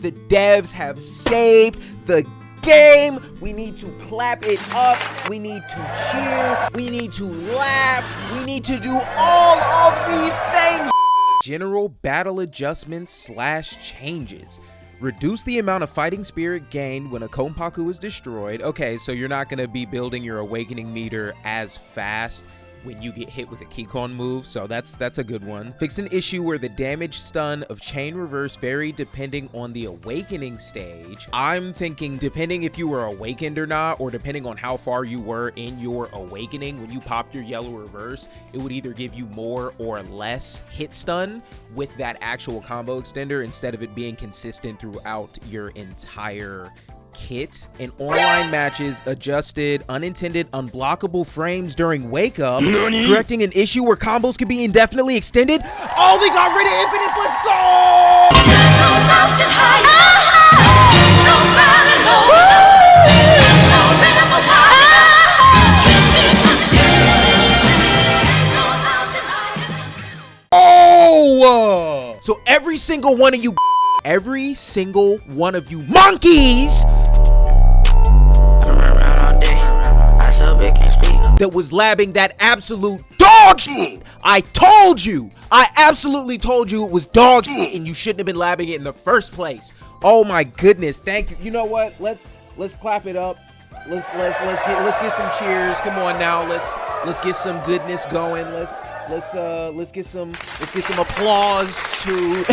The devs have saved the game. We need to clap it up. We need to cheer. We need to laugh. We need to do all of these things. General battle adjustments / changes. Reduce the amount of fighting spirit gained when a Konpaku is destroyed. Okay, so you're not going to be building your awakening meter as fast when you get hit with a Keycon move, so that's a good one. Fix an issue where the damage stun of chain reverse vary depending on the awakening stage. I'm thinking depending if you were awakened or not, or depending on how far you were in your awakening, when you popped your yellow reverse, it would either give you more or less hit stun with that actual combo extender instead of it being consistent throughout your entire kit. In online matches, adjusted unintended unblockable frames during wake up, correcting an issue where combos can be indefinitely extended. Oh, they got rid of infinites. Let's go! No mountain high, no valley low, no river wide, oh! So every single one of you monkeys that was labbing that absolute dog shit. I absolutely told you it was dog shit, and you shouldn't have been labbing it in the first place. Oh my goodness, thank you. You know what? Let's clap it up. Let's get some cheers. Come on now. Let's get some goodness going. Let's get some applause to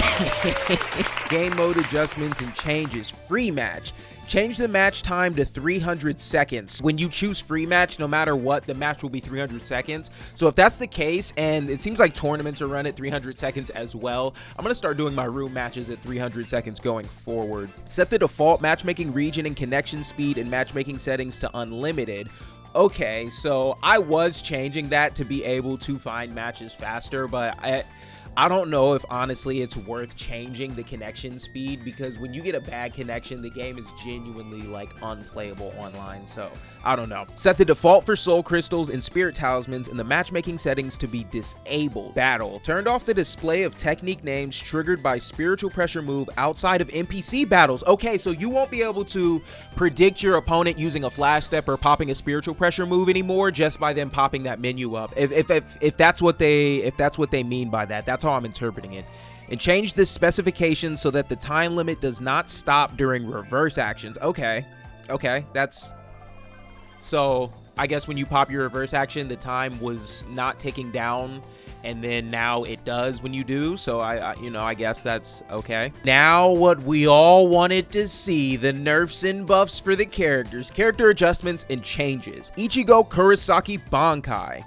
game mode adjustments and changes. Free match. Change the match time to 300 seconds. When you choose free match, no matter what, the match will be 300 seconds. So if that's the case, and it seems like tournaments are run at 300 seconds as well, I'm going to start doing my room matches at 300 seconds going forward. Set the default matchmaking region and connection speed and matchmaking settings to unlimited. Okay, so I was changing that to be able to find matches faster, but I don't know if honestly it's worth changing the connection speed, because when you get a bad connection, the game is genuinely like unplayable online. So I don't know. Set the default for soul crystals and spirit talismans in the matchmaking settings to be disabled. Battle. Turned off the display of technique names triggered by spiritual pressure move outside of NPC battles. Okay, so you won't be able to predict your opponent using a flash step or popping a spiritual pressure move anymore just by them popping that menu up. If that's what they mean by that, that's how I'm interpreting it. And change the specifications so that the time limit does not stop during reverse actions. Okay, that's so I guess when you pop your reverse action, the time was not ticking down, and then now it does when you do. So I guess that's okay. Now what we all wanted to see, the nerfs and buffs for the characters, character adjustments and changes. Ichigo Kurosaki Bankai.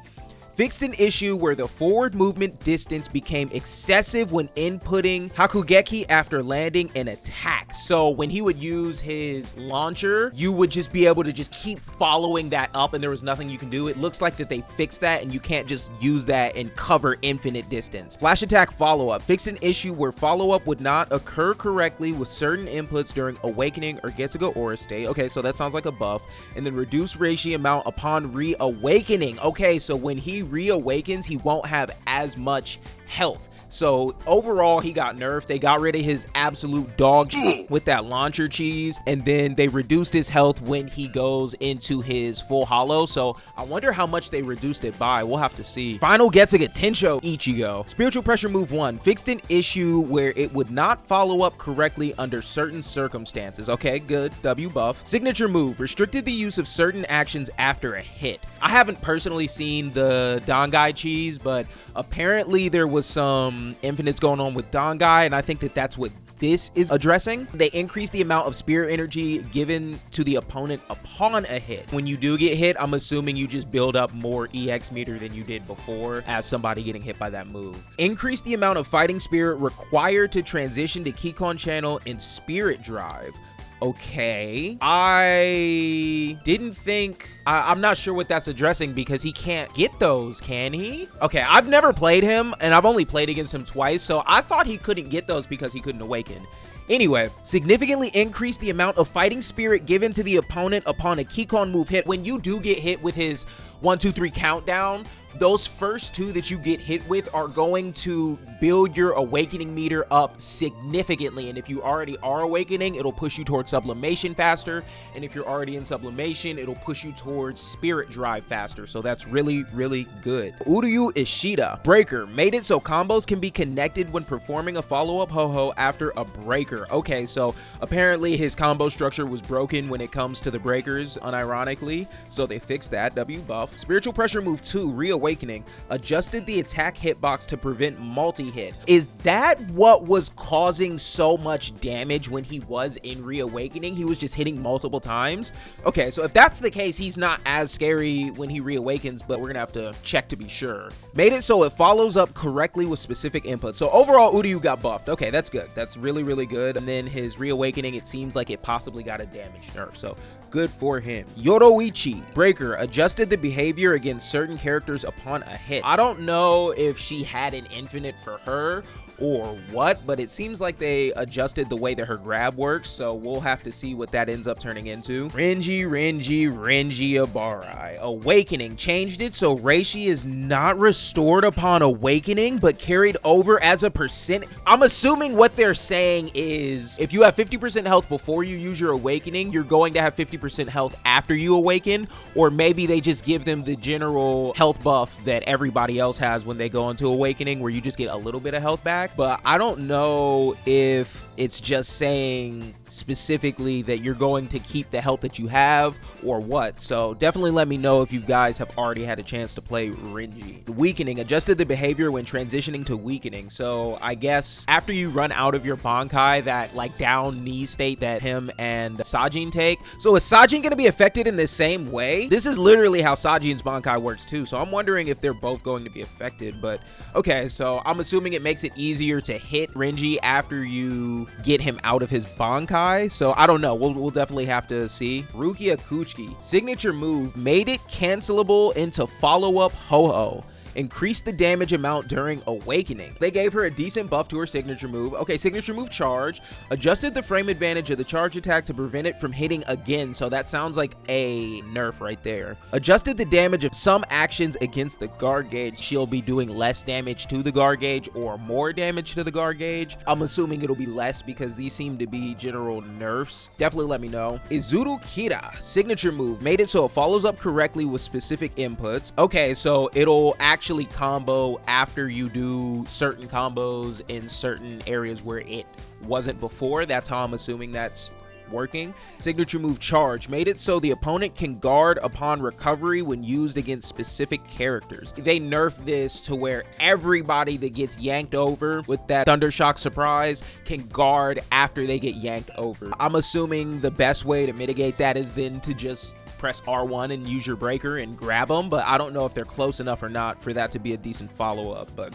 Fixed an issue where the forward movement distance became excessive when inputting Hakugeki after landing an attack. So when he would use his launcher, you would just be able to just keep following that up and there was nothing you can do. It looks like that they fixed that and you can't just use that and cover infinite distance. Flash attack follow-up. Fixed an issue where follow-up would not occur correctly with certain inputs during awakening or Getsugo Aura state. Okay, so that sounds like a buff. And then reduce ratio amount upon reawakening. Okay, so when he reawakens, he won't have as much health. So overall, he got nerfed. They got rid of his absolute dog with that launcher cheese, and then they reduced his health when he goes into his full hollow. So I wonder how much they reduced it by. We'll have to see. Final Getsugo Tensho Ichigo. Spiritual pressure move 1. Fixed an issue where it would not follow up correctly under certain circumstances. Okay, good. W buff. Signature move. Restricted the use of certain actions after a hit. I haven't personally seen the Dangai cheese, but apparently there was some infinites going on with Dangai, and I think that that's what this is addressing. They increase the amount of spirit energy given to the opponent upon a hit. When you do get hit, I'm assuming you just build up more EX meter than you did before as somebody getting hit by that move. Increase the amount of fighting spirit required to transition to Keycon channel in spirit drive. Okay, I didn't think, I'm not sure what that's addressing, because he can't get those, can he? Okay, I've never played him and I've only played against him twice, so I thought he couldn't get those because he couldn't awaken. Anyway, significantly increase the amount of fighting spirit given to the opponent upon a Keycon move hit. When you do get hit with his 1, 2, 3 countdown, those first 2 that you get hit with are going to build your awakening meter up significantly. And if you already are awakening, it'll push you towards sublimation faster. And if you're already in sublimation, it'll push you towards spirit drive faster. So that's really, really good. Uryu Ishida. Breaker. Made it so combos can be connected when performing a follow-up ho-ho after a breaker. Okay, so apparently his combo structure was broken when it comes to the breakers, unironically. So they fixed that. W buff. Spiritual Pressure move 2, Reawakening. Adjusted the attack hitbox to prevent multi-hit. Is that what was causing so much damage when he was in Reawakening? He was just hitting multiple times? Okay, so if that's the case, he's not as scary when he reawakens, but we're gonna have to check to be sure. Made it so it follows up correctly with specific inputs. So overall, Uryu got buffed. Okay, that's good. That's really, really good. And then his Reawakening, it seems like it possibly got a damage nerf. So good for him. Yoroichi. Breaker. Adjusted the behavior against certain characters upon a hit. I don't know if she had an infinite for her or what, but it seems like they adjusted the way that her grab works, so we'll have to see what that ends up turning into. Renji Abarai. Awakening. Changed it so Reishi is not restored upon awakening, but carried over as a percent. I'm assuming what they're saying is if you have 50% health before you use your awakening, you're going to have 50% health after you awaken, or maybe they just give them the general health buff that everybody else has when they go into awakening, where you just get a little bit of health back. But I don't know if it's just saying specifically that you're going to keep the health that you have or what. So definitely let me know if you guys have already had a chance to play Renji. Weakening. Adjusted the behavior when transitioning to weakening. So I guess after you run out of your Bankai, that like down knee state that him and Sajin take. So is Sajin going to be affected in the same way? This is literally how Sajin's Bankai works too. So I'm wondering if they're both going to be affected. But okay, so I'm assuming it makes it easier to hit Renji after you get him out of his Bankai. So I don't know. We'll definitely have to see. Rukia Kuchiki. Signature move. Made it cancelable into follow-up ho-ho. Increased the damage amount during awakening. They gave her a decent buff to her signature move. Okay, signature move charge. Adjusted the frame advantage of the charge attack to prevent it from hitting again. So that sounds like a nerf right there. Adjusted the damage of some actions against the guard gauge. She'll be doing less damage to the guard gauge or more damage to the guard gauge. I'm assuming it'll be less because these seem to be general nerfs. Definitely let me know. Izuru Kira. Signature move. Made it so it follows up correctly with specific inputs. Okay, so it'll actually combo after you do certain combos in certain areas where it wasn't before. That's how I'm assuming that's working. Signature move charge. Made it so the opponent can guard upon recovery when used against specific characters. They nerfed this to where everybody that gets yanked over with that Thundershock surprise can guard after they get yanked over. I'm assuming the best way to mitigate that is then to just press R1 and use your breaker and grab them, but I don't know if they're close enough or not for that to be a decent follow-up. But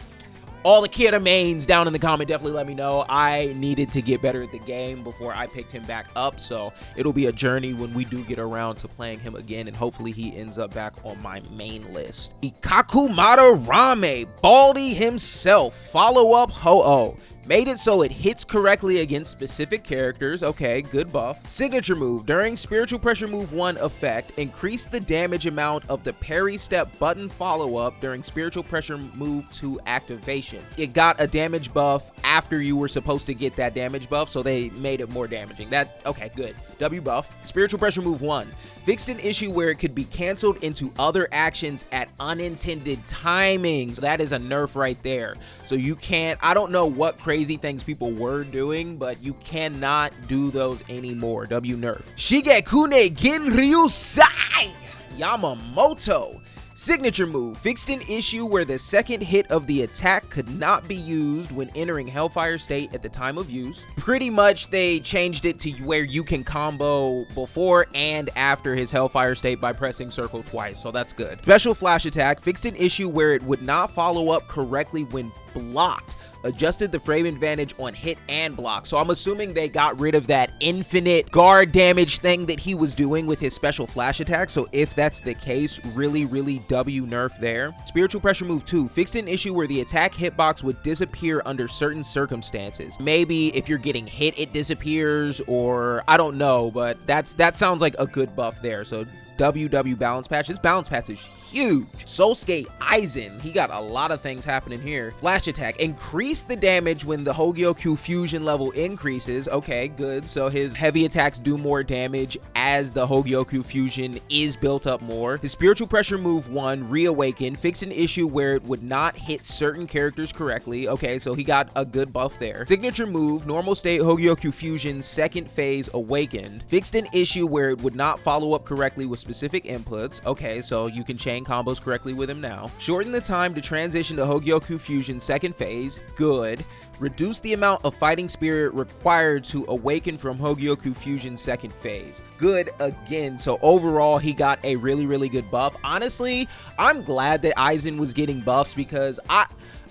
all the Kira mains down in the comment, definitely let me know. I needed to get better at the game before I picked him back up, so it'll be a journey when we do get around to playing him again, and hopefully he ends up back on my main list. Ikakumata Rame, Baldy himself, follow-up ho-oh. Made it so it hits correctly against specific characters. Okay, good buff. Signature move. During Spiritual Pressure Move 1 effect, increase the damage amount of the parry step button follow-up during Spiritual Pressure Move 2 activation. It got a damage buff after you were supposed to get that damage buff, so they made it more damaging. Okay, good. W buff. Spiritual Pressure Move 1. Fixed an issue where it could be canceled into other actions at unintended timings. That is a nerf right there. So you can't, I don't know what crazy things people were doing, but you cannot do those anymore. W nerf. Shigekune Ginryu Sai Yamamoto. Signature move. Fixed an issue where the second hit of the attack could not be used when entering Hellfire state at the time of use. Pretty much they changed it to where you can combo before and after his Hellfire state by pressing circle twice, so that's good. Special flash attack. Fixed an issue where it would not follow up correctly when blocked. Adjusted the frame advantage on hit and block. So I'm assuming they got rid of that infinite guard damage thing that he was doing with his special flash attack. So if that's the case, really W nerf there. Spiritual Pressure Move 2. Fixed an issue where the attack hitbox would disappear under certain circumstances. Maybe if you're getting hit, it disappears, or I don't know, but that sounds like a good buff there. So W balance patch. This balance patch is huge. Soulskate Aizen, he got a lot of things happening here. Flash attack, increase the damage when the Hogyoku fusion level increases. Okay, good. So his heavy attacks do more damage as the Hogyoku fusion is built up more. His spiritual pressure move 1, reawaken, fix an issue where it would not hit certain characters correctly. Okay, so he got a good buff there. Signature move, normal state Hogyoku fusion, second phase awakened, fixed an issue where it would not follow up correctly with specific inputs. Okay, so you can chain combos correctly with him now. Shorten the time to transition to Hogyoku fusion second phase. Good. Reduce the amount of fighting spirit required to awaken from Hogyoku fusion second phase. Good again. So overall, he got a really good buff. Honestly, I'm glad that Aizen was getting buffs because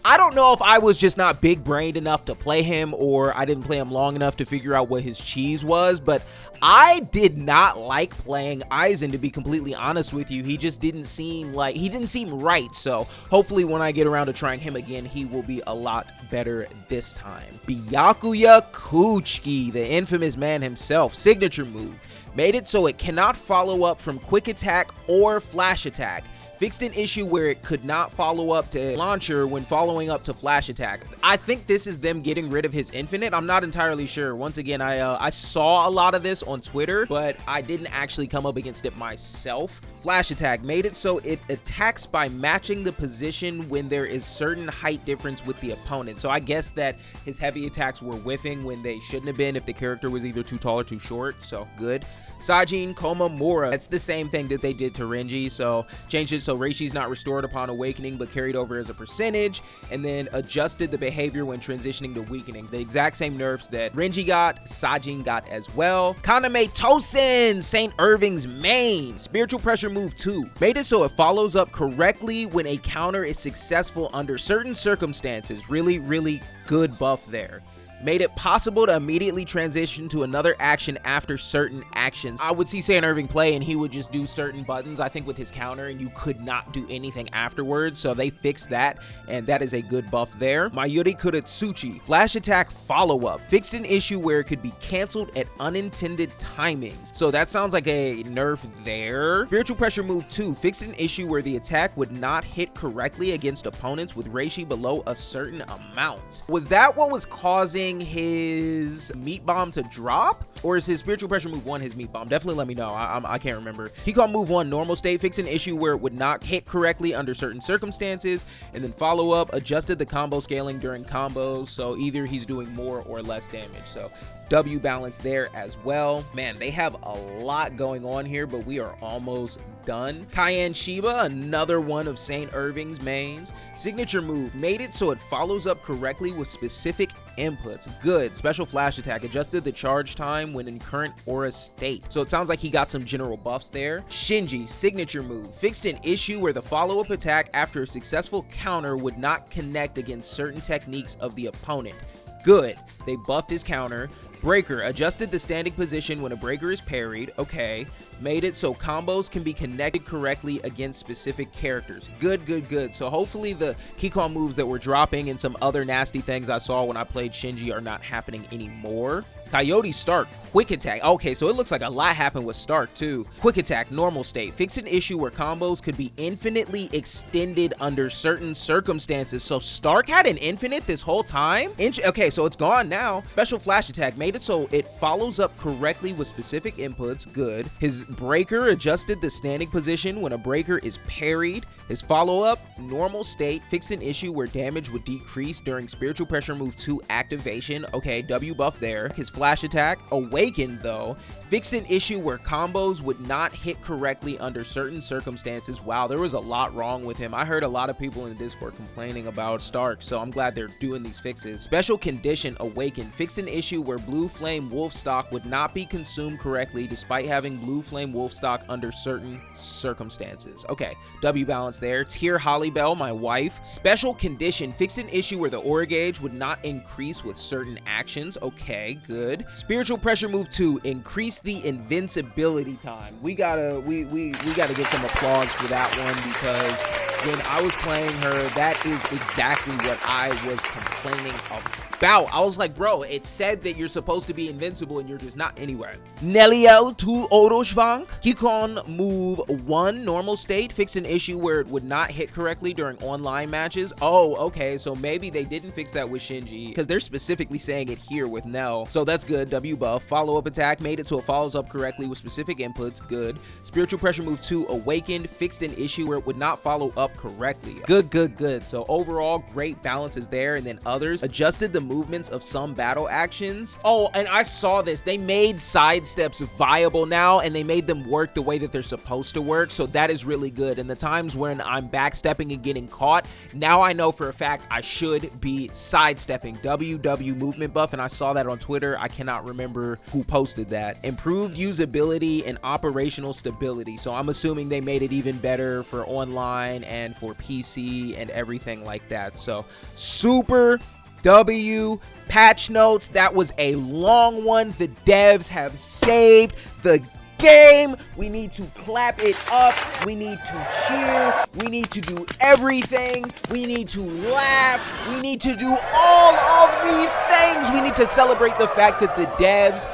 I don't know if I was just not big-brained enough to play him, or I didn't play him long enough to figure out what his cheese was, but I did not like playing Aizen, to be completely honest with you. He just didn't seem right. So hopefully when I get around to trying him again, he will be a lot better this time. Byakuya Kuchiki, the infamous man himself, signature move, made it so it cannot follow up from quick attack or flash attack. Fixed an issue where it could not follow up to launcher when following up to flash attack. I think this is them getting rid of his infinite. I'm not entirely sure. Once again, I saw a lot of this on Twitter, but I didn't actually come up against it myself. Flash attack made it so it attacks by matching the position when there is certain height difference with the opponent. So I guess that his heavy attacks were whiffing when they shouldn't have been if the character was either too tall or too short. So good. Sajin Komamura, that's the same thing that they did to Renji, so changed it so Reishi's not restored upon awakening but carried over as a percentage, and then adjusted the behavior when transitioning to weakening. The exact same nerfs that Renji got, Sajin got as well. Kaname Tosen, St. Irving's main, spiritual pressure move 2, made it so it follows up correctly when a counter is successful under certain circumstances. Really good buff there. Made it possible to immediately transition to another action after certain actions. I would see St. Irving play and he would just do certain buttons, I think, with his counter, and you could not do anything afterwards, so they fixed that, and that is a good buff there. Mayuri Kuretsuchi, flash attack follow-up, fixed an issue where it could be canceled at unintended timings, so that sounds like a nerf there. Spiritual pressure move 2, fixed an issue where the attack would not hit correctly against opponents with Reishi below a certain amount. Was that what was causing his meat bomb to drop, or is his spiritual pressure move 1 his meat bomb? Definitely let me know. I can't remember. Keycall move 1, normal state, fix an issue where it would not hit correctly under certain circumstances, and then follow up, adjusted the combo scaling during combos, so either he's doing more or less damage. So W balance there as well. Man, they have a lot going on here, but we are almost done. Cayenne Shiba, another one of St. Irving's mains. Signature move, made it so it follows up correctly with specific inputs. Good. Special flash attack, adjusted the charge time when in current aura state. So it sounds like he got some general buffs there. Shinji, signature move, fixed an issue where the follow-up attack after a successful counter would not connect against certain techniques of the opponent. Good. They buffed his counter. Breaker, adjusted the standing position when a breaker is parried. Okay. Made it so combos can be connected correctly against specific characters. Good. So hopefully the Keycall moves that were dropping and some other nasty things I saw when I played Shinji are not happening anymore. Coyote Stark, quick attack. Okay, so it looks like a lot happened with Stark too. Quick attack, normal state. Fix an issue where combos could be infinitely extended under certain circumstances. So Stark had an infinite this whole time? Okay, so it's gone now. Special flash attack, made it so it follows up correctly with specific inputs. Good. His breaker, adjusted the standing position when a breaker is parried. His follow-up, normal state, fixed an issue where damage would decrease during spiritual pressure move 2 activation. Okay, W buff there. His flash attack, awakened though, fixed an issue where combos would not hit correctly under certain circumstances. Wow, there was a lot wrong with him. I heard a lot of people in the Discord complaining about Stark, so I'm glad they're doing these fixes. Special condition, awakened, fixed an issue where blue flame wolf stock would not be consumed correctly despite having blue flame wolf stock under certain circumstances. Okay, W balance there. Tier Hollybell, my wife. Special condition, fixed an issue where the aura gauge would not increase with certain actions. Okay, good. Spiritual pressure move 2, increase the invincibility time. We gotta get some applause for that one, because when I was playing her, that is exactly what I was complaining about. I was like, bro, it said that you're supposed to be invincible and you're just not anywhere. Neliel to Oroshvank. Kikon move 1 normal state. Fix an issue where it would not hit correctly during online matches. Oh, okay. So maybe they didn't fix that with Shinji because they're specifically saying it here with Nell. So that's good. W buff. Follow-up attack. Made it so it follows up correctly with specific inputs. Good. Spiritual pressure move 2 awakened. Fixed an issue where it would not follow up correctly. Good, good, good. So overall, great balance is there. And then others adjusted the movements of some battle actions. Oh, and I saw this. They made sidesteps viable now, and they made them work the way that they're supposed to work. So that is really good. And the times when I'm backstepping and getting caught, now I know for a fact I should be sidestepping. WW movement buff, and I saw that on Twitter. I cannot remember who posted that. Improved usability and operational stability. So I'm assuming they made it even better for online and for PC and everything like that. So super W patch notes. That was a long one. The devs have saved the game. We need to clap it up. We need to cheer. We need to do everything. We need to laugh. We need to do all of these things. We need to celebrate the fact that the devs,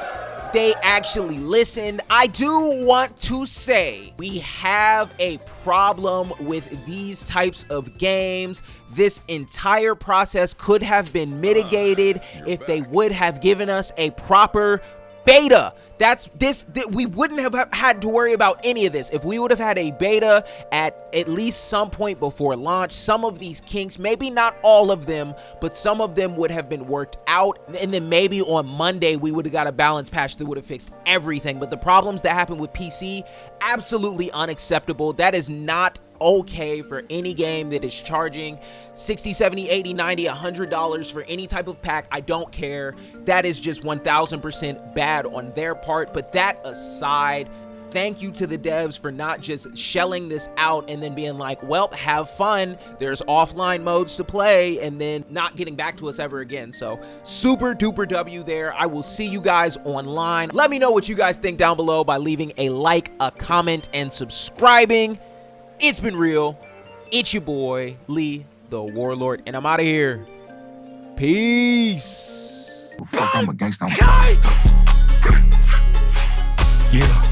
they actually listened. I do want to say we have a problem with these types of games. This entire process could have been mitigated if they would have given us a proper beta. We wouldn't have had to worry about any of this if we would have had a beta at least some point before launch. Some of these kinks, maybe not all of them, but some of them would have been worked out, and then maybe on Monday we would have got a balance patch that would have fixed everything. But the problems that happen with PC, absolutely unacceptable. That is not okay for any game that is charging $60, $70, $80, $90, $100 for any type of pack. I don't care. That is just 1000% bad on their part. But that aside, thank you to the devs for not just shelling this out and then being like, well, have fun. There's offline modes to play, and then not getting back to us ever again. So super duper W there. I will see you guys online. Let me know what you guys think down below by leaving a like, a comment, and subscribing. It's been real. It's your boy, Lee, the Warlord, and I'm out of here. Peace. Fuck, I'm a gangsta. Yeah.